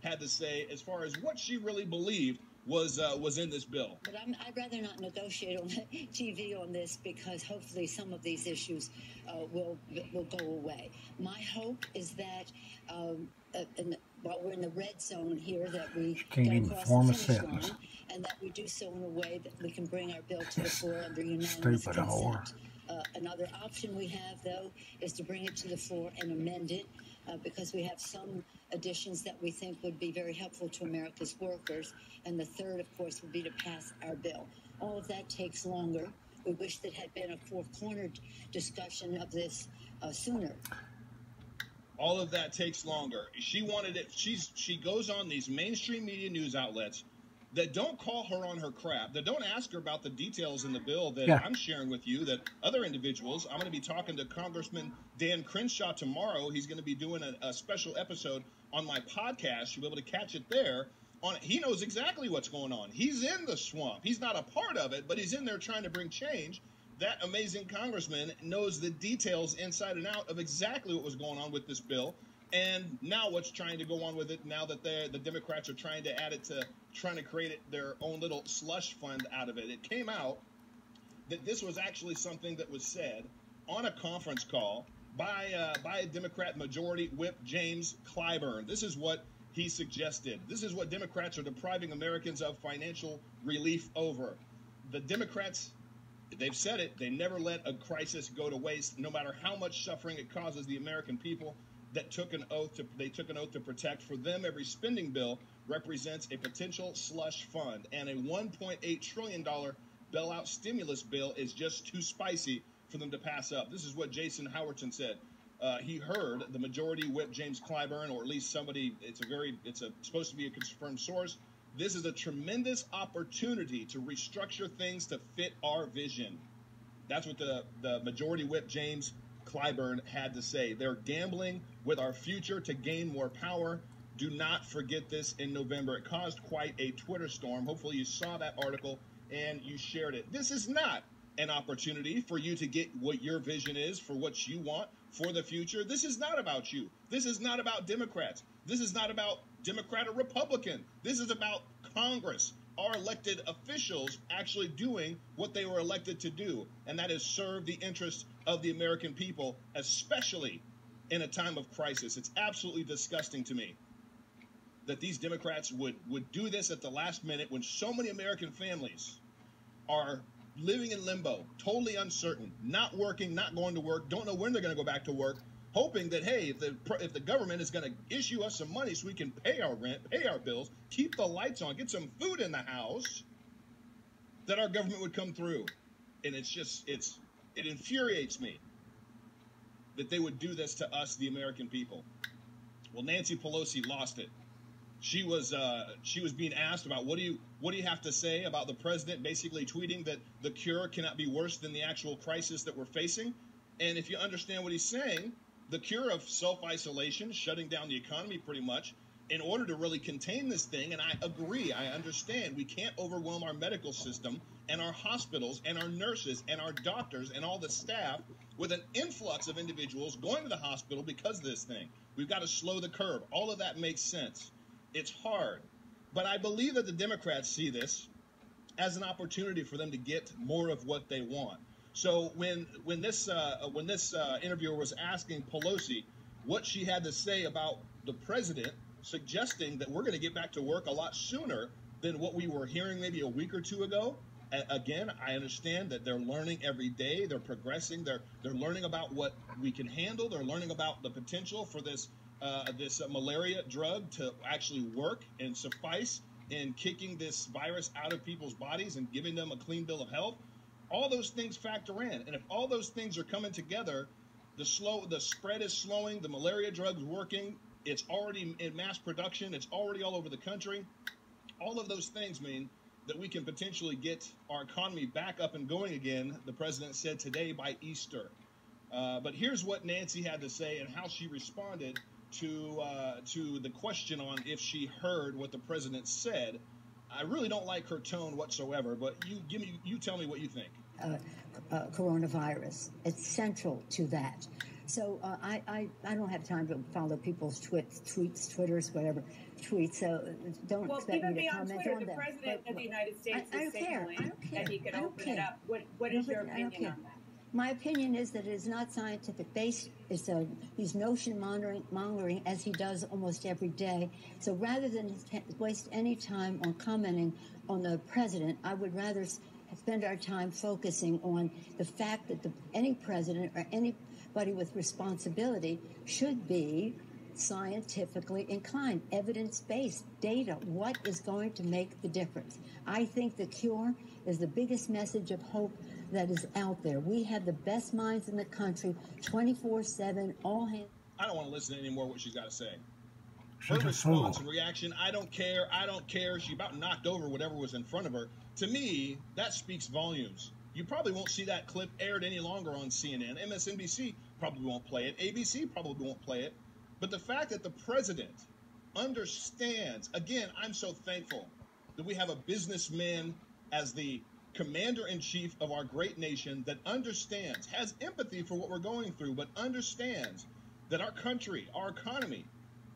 had to say as far as what she really believed was in this bill. But I'd rather not negotiate on TV on this, because hopefully some of these issues will go away. My hope is that while we're in the red zone here, that we get across the finish line, and that we do so in a way that we can bring our bill to the floor under unanimous consent. Another option we have, though, is to bring it to the floor and amend it, because we have some additions that we think would be very helpful to America's workers. And the third, of course, would be to pass our bill. All of that takes longer. We wish there had been a four-cornered discussion of this sooner. All of that takes longer. She wanted it. She goes on these mainstream media news outlets that don't call her on her crap, that don't ask her about the details in the bill that I'm sharing with you, that other individuals. I'm going to be talking to Congressman Dan Crenshaw tomorrow. He's going to be doing a special episode on my podcast. You'll be able to catch it there. He knows exactly what's going on. He's in the swamp. He's not a part of it, but he's in there trying to bring change. That amazing congressman knows the details inside and out of exactly what was going on with this bill. And now what's trying to go on with it, now that the Democrats are trying to add it to, trying to create their own little slush fund out of it. It came out that this was actually something that was said on a conference call by Democrat Majority Whip James Clyburn. This is what he suggested. This is what Democrats are depriving Americans of financial relief over. The Democrats, they've said it, they never let a crisis go to waste, no matter how much suffering it causes the American people. They took an oath to protect. For them, every spending bill represents a potential slush fund, and a $1.8 trillion bailout stimulus bill is just too spicy for them to pass up. This is what Jason Howerton said. He heard the Majority Whip James Clyburn, or at least somebody. It's supposed to be a confirmed source. This is a tremendous opportunity to restructure things to fit our vision. That's what the Majority Whip James Clyburn had to say. They're gambling with our future to gain more power. Do not forget this in November. It caused quite a Twitter storm. Hopefully you saw that article and you shared it. This is not an opportunity for you to get what your vision is for what you want for the future. This is not about you. This is not about Democrats. This is not about Democrat or Republican. This is about Congress, our elected officials actually doing what they were elected to do, and that is serve the interests of the American people, especially in a time of crisis. It's absolutely disgusting to me that these Democrats would do this at the last minute when so many American families are living in limbo, totally uncertain, not working, not going to work, don't know when they're going to go back to work, hoping that, hey, if the government is going to issue us some money so we can pay our rent, pay our bills, keep the lights on, get some food in the house, that our government would come through. And it's just, it infuriates me that they would do this to us, the American people. Well, Nancy Pelosi lost it. She was being asked about what do you have to say about the president basically tweeting that the cure cannot be worse than the actual crisis that we're facing. And if you understand what he's saying, the cure of self-isolation, shutting down the economy pretty much, in order to really contain this thing, and I agree, I understand, we can't overwhelm our medical system and our hospitals and our nurses and our doctors and all the staff with an influx of individuals going to the hospital because of this thing. We've got to slow the curve. All of that makes sense. It's hard. But I believe that the Democrats see this as an opportunity for them to get more of what they want. So when this interviewer was asking Pelosi what she had to say about the president, suggesting that we're going to get back to work a lot sooner than what we were hearing maybe a week or two ago. Again, I understand that they're learning every day. They're progressing. They're learning about what we can handle. They're learning about the potential for this malaria drug to actually work and suffice in kicking this virus out of people's bodies and giving them a clean bill of health. All those things factor in. And if all those things are coming together, the spread is slowing, the malaria drug's working, it's already in mass production, it's already all over the country. All of those things mean that we can potentially get our economy back up and going again, the president said today, by Easter. But here's what Nancy had to say and how she responded to the question on if she heard what the president said. I really don't like her tone whatsoever, but you tell me what you think. Coronavirus. It's central to that. So I don't have time to follow people's tweets, Twitters, whatever tweets. So don't expect me to comment Twitter, on them. The president of the United States is signaling that he could open it up. What is your opinion on that? My opinion is that it is not scientific based. He's notion mongering as he does almost every day. So rather than waste any time on commenting on the president, I would rather spend our time focusing on the fact that any president or anybody with responsibility should be scientifically inclined, evidence-based, data. What is going to make the difference? I think the cure is the biggest message of hope that is out there. We have the best minds in the country, 24/7, all hands. I don't want to listen to any more what she's got to say. Her response and reaction, I don't care, I don't care. She about knocked over whatever was in front of her. To me, that speaks volumes. You probably won't see that clip aired any longer on CNN. MSNBC probably won't play it. ABC probably won't play it. But the fact that the president understands, again, I'm so thankful that we have a businessman as the commander-in-chief of our great nation that understands, has empathy for what we're going through, but understands that our country, our economy,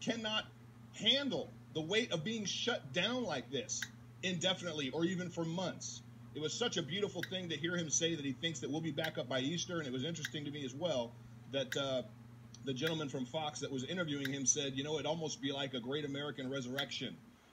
cannot handle the weight of being shut down like this indefinitely or even for months. It was such a beautiful thing to hear him say that he thinks that we'll be back up by Easter, and it was interesting to me as well that the gentleman from Fox that was interviewing him said, you know, it'd almost be like a great American resurrection